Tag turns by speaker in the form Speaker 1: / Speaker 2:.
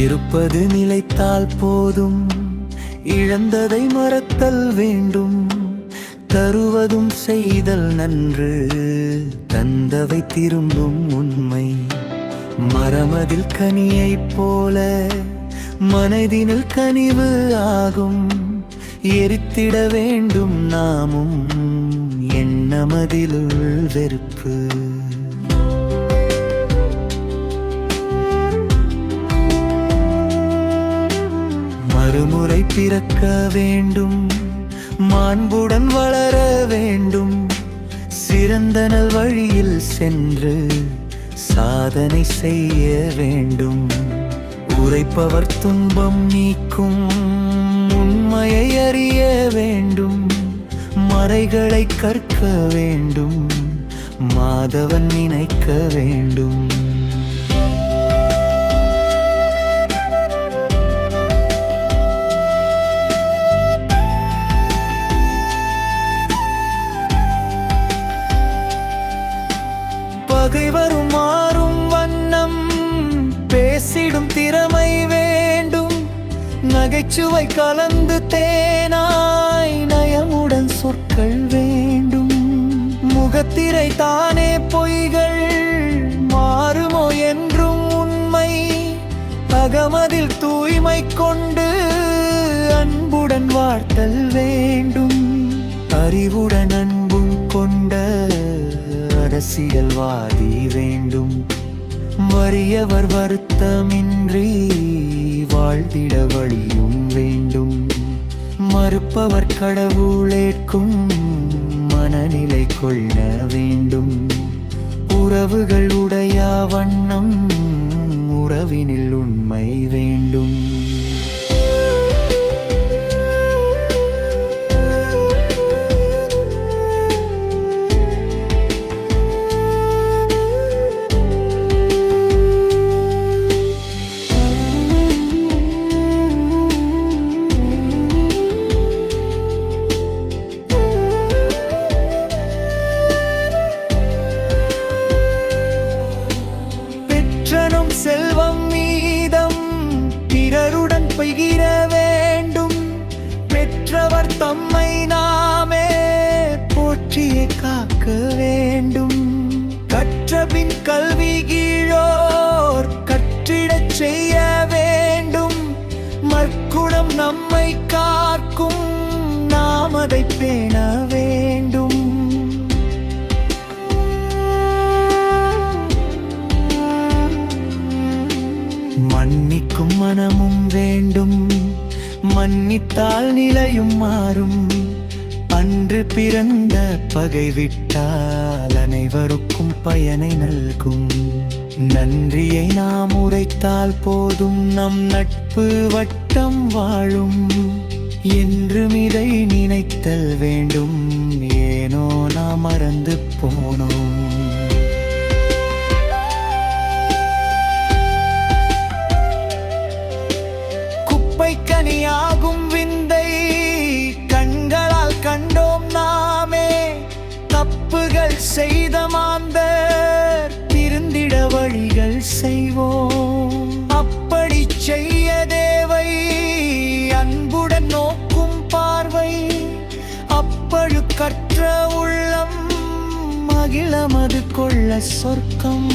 Speaker 1: இருப்பது நிலைத்தால் போதும், இழந்ததை மறத்தல் வேண்டும். தருவதும் செய்தல் நன்று, தந்தவை திரும்பும் உண்மை. மரமதில் கனியைப் போல மனதினில் கனிவு ஆகும். எரித்திட வேண்டும் நாமும் எண்ணமதிலுள் வெறுப்பு. மறுமுறை பிறக்க வேண்டும், மாண்புடன் வளர வேண்டும். சிறந்த நல் வழியில் சென்று சாதனை செய்ய வேண்டும். உரைப்பவர் துன்பம் நீக்கும், உண்மையை அறிய வேண்டும். மறைகளை கற்க வேண்டும், மாதவன் நினைக்க வேண்டும். பகைவரும் மாறும் வண்ணம் பேசிடும் திறமை வேண்டும். நகைச்சுவை கலந்து தேனாய் நயமுடன் சொற்கள் வேண்டும். முகத்திரை தானே பொய்கள் மாறுமோ என்றும் உண்மை. அகமதில் தூய்மை கொண்டு அன்புடன் வாழ்த்தல் வேண்டும். அறிவுடன் அன்பும் கொண்ட அரசியல்வாதி வேண்டும். வறியவர் வருத்தமின்றி வாழ்ந்திட வழியும் வேண்டும். மறுப்பவர் கடவுளேற்கும் மனநிலை கொள்ள வேண்டும். உறவுகள் உடையா வண்ணம் உறவினில் உண்மை வேண்டும். செல்வம் மீதம் பிறருடன் பகிர வேண்டும். பெற்றவர் தம்மை நாமே போற்றியே காக்க வேண்டும். கற்றபின் கல்வி கீழோர் கற்றிடச் செய்ய வேண்டும். மற்குணம் நம்மை காக்கும், நாம் அதை பேண வேண்டும். மன்னிக்கும் மனமும் வேண்டும், மன்னித்தால் நிலையும் மாறும். அன்று பிறந்த பகை விட்டால் அனைவருக்கும் பயனை நல்கும். நன்றியை நாம் உரைத்தால் போதும், நம் நட்பு வட்டம் வாழும். என்றும் இதை நினைத்தல் வேண்டும், ஏனோ நாம் மறந்து போனோம். கனியாகும் விந்தை கண்களால் கண்டோம் நாமே. தப்புகள் செய்த மாந்தர் திருந்திட வழிகள் செய்வோம். அப்படி செய்ய தேவை அன்புடன் நோக்கும் பார்வை. அப்பழு கற்ற உள்ளம் மகிழமது கொள்ள சொர்க்கம்.